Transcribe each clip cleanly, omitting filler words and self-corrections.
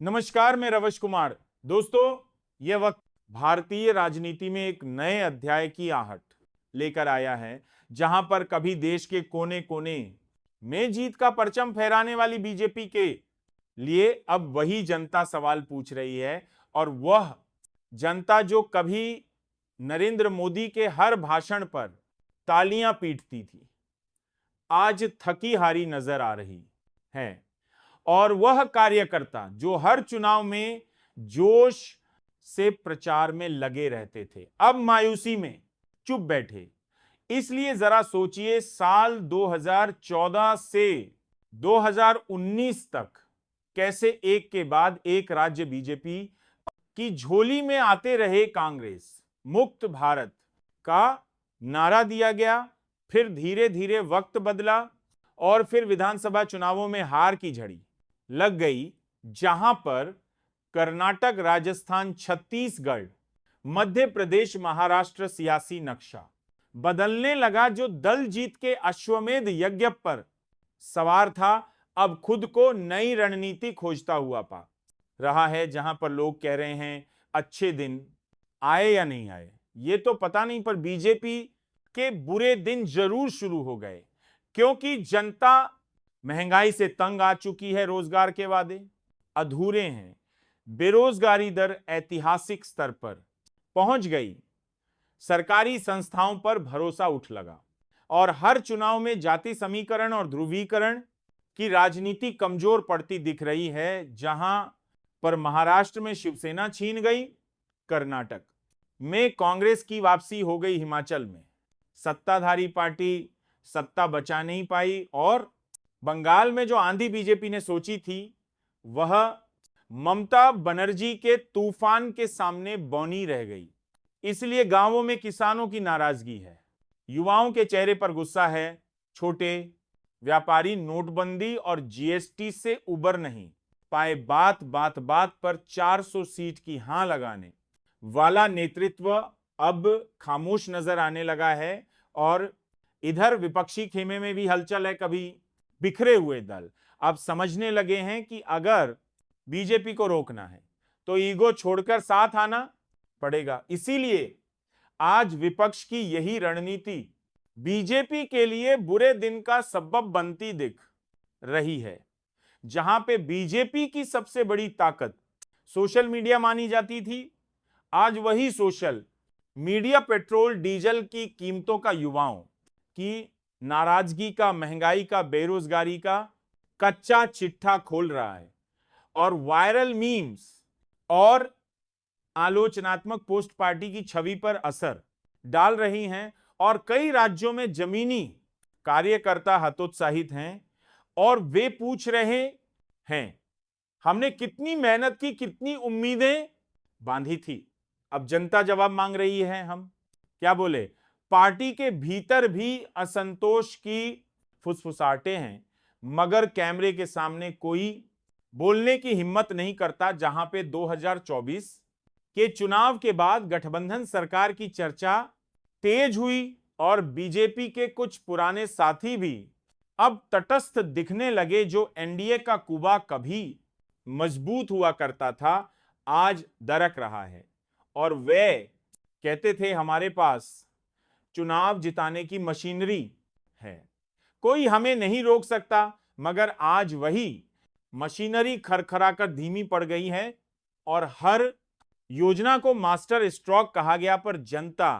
नमस्कार, मैं रवश कुमार। दोस्तों, यह वक्त भारतीय राजनीति में एक नए अध्याय की आहट लेकर आया है, जहां पर कभी देश के कोने कोने में जीत का परचम फहराने वाली बीजेपी के लिए अब वही जनता सवाल पूछ रही है। और वह जनता जो कभी नरेंद्र मोदी के हर भाषण पर तालियां पीटती थी, आज थकी हारी नजर आ रही है। और वह कार्यकर्ता जो हर चुनाव में जोश से प्रचार में लगे रहते थे, अब मायूसी में चुप बैठे। इसलिए जरा सोचिए, साल 2014 से 2019 तक कैसे एक के बाद एक राज्य बीजेपी की झोली में आते रहे कांग्रेस मुक्त भारत का नारा दिया गया, फिर धीरे धीरे वक्त बदला और फिर विधानसभा चुनावों में हार की झड़ी लग गई, जहां पर कर्नाटक, राजस्थान, छत्तीसगढ़, मध्य प्रदेश, महाराष्ट्र सियासी नक्शा बदलने लगा। जो दल जीत के अश्वमेध यज्ञ पर सवार था, अब खुद को नई रणनीति खोजता हुआ पा रहा है। जहां पर लोग कह रहे हैं अच्छे दिन आए या नहीं आए ये तो पता नहीं, पर बीजेपी के बुरे दिन जरूर शुरू हो गए, क्योंकि जनता महंगाई से तंग आ चुकी है, रोजगार के वादे अधूरे हैं, बेरोजगारी दर ऐतिहासिक स्तर पर पहुंच गई, सरकारी संस्थाओं पर भरोसा उठ लगा और हर चुनाव में जाति समीकरण और ध्रुवीकरण की राजनीति कमजोर पड़ती दिख रही है। जहां पर महाराष्ट्र में शिवसेना छीन गई, कर्नाटक में कांग्रेस की वापसी हो गई, हिमाचल में सत्ताधारी पार्टी सत्ता बचा नहीं पाई, और बंगाल में जो आंधी बीजेपी ने सोची थी वह ममता बनर्जी के तूफान के सामने बौनी रह गई। इसलिए गांवों में किसानों की नाराजगी है, युवाओं के चेहरे पर गुस्सा है, छोटे व्यापारी नोटबंदी और जीएसटी से उबर नहीं पाए, बात बात बात पर 400 सीट की हां लगाने वाला नेतृत्व अब खामोश नजर आने लगा है। और इधर विपक्षी खेमे में भी हलचल है। कभी बिखरे हुए दल अब समझने लगे हैं कि अगर बीजेपी को रोकना है तो ईगो छोड़कर साथ आना पड़ेगा। इसीलिए आज विपक्ष की यही रणनीति बीजेपी के लिए बुरे दिन का सबब बनती दिख रही है। जहां पे बीजेपी की सबसे बड़ी ताकत सोशल मीडिया मानी जाती थी, आज वही सोशल मीडिया पेट्रोल डीजल की कीमतों का, युवाओं की नाराजगी का, महंगाई का, बेरोजगारी का कच्चा चिट्ठा खोल रहा है। और वायरल मीम्स और आलोचनात्मक पोस्ट पार्टी की छवि पर असर डाल रही हैं और कई राज्यों में जमीनी कार्यकर्ता हतोत्साहित हैं और वे पूछ रहे हैं हमने कितनी मेहनत की, कितनी उम्मीदें बांधी थी। अब जनता जवाब मांग रही है। हम क्या बोले, पार्टी के भीतर भी असंतोष की फुसफुसाहटें हैं, मगर कैमरे के सामने कोई बोलने की हिम्मत नहीं करता। जहां पे 2024 के चुनाव के बाद गठबंधन सरकार की चर्चा तेज हुई और बीजेपी के कुछ पुराने साथी भी अब तटस्थ दिखने लगे। जो एनडीए का कुबा कभी मजबूत हुआ करता था, आज दरक रहा है। और वे कहते थे हमारे पास चुनाव जिताने की मशीनरी है, कोई हमें नहीं रोक सकता, मगर आज वही मशीनरी खरखराकर धीमी पड़ गई है और हर योजना को मास्टर स्ट्रोक कहा गया। पर जनता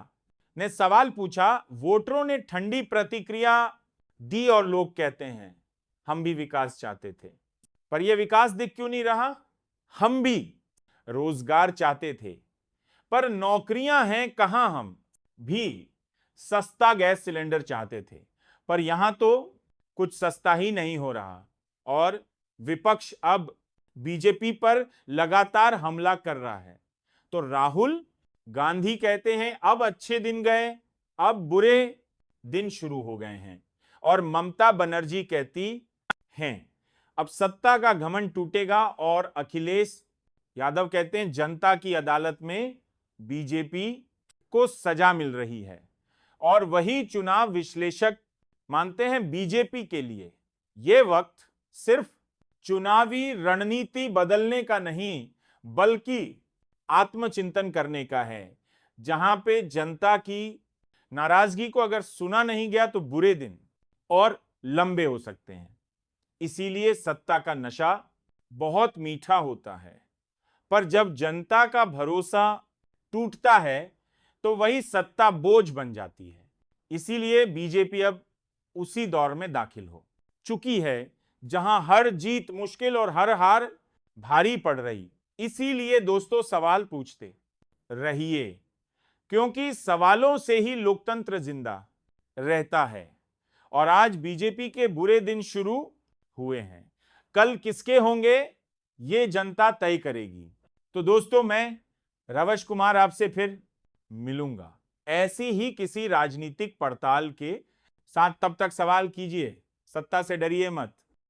ने सवाल पूछा, वोटरों ने ठंडी प्रतिक्रिया दी और लोग कहते हैं हम भी विकास चाहते थे, पर यह विकास दिख क्यों नहीं रहा। हम भी रोजगार चाहते थे, पर नौकरियां हैं कहां। हम भी सस्ता गैस सिलेंडर चाहते थे, पर यहां तो कुछ सस्ता ही नहीं हो रहा। और विपक्ष अब बीजेपी पर लगातार हमला कर रहा है। तो राहुल गांधी कहते हैं अब अच्छे दिन गए, अब बुरे दिन शुरू हो गए हैं। और ममता बनर्जी कहती हैं अब सत्ता का घमंड टूटेगा। और अखिलेश यादव कहते हैं जनता की अदालत में बीजेपी को सजा मिल रही है। और वही चुनाव विश्लेषक मानते हैं बीजेपी के लिए यह वक्त सिर्फ चुनावी रणनीति बदलने का नहीं, बल्कि आत्मचिंतन करने का है, जहां पे जनता की नाराजगी को अगर सुना नहीं गया तो बुरे दिन और लंबे हो सकते हैं। इसीलिए सत्ता का नशा बहुत मीठा होता है, पर जब जनता का भरोसा टूटता है तो वही सत्ता बोझ बन जाती है। इसीलिए बीजेपी अब उसी दौर में दाखिल हो चुकी है जहां हर जीत मुश्किल और हर हार भारी पड़ रही। इसीलिए दोस्तों सवाल पूछते रहिए, क्योंकि सवालों से ही लोकतंत्र जिंदा रहता है। और आज बीजेपी के बुरे दिन शुरू हुए हैं, कल किसके होंगे ये जनता तय करेगी। तो दोस्तों मैं रवश कुमार आपसे फिर मिलूंगा ऐसी ही किसी राजनीतिक पड़ताल के साथ। तब तक सवाल कीजिए, सत्ता से डरिए मत।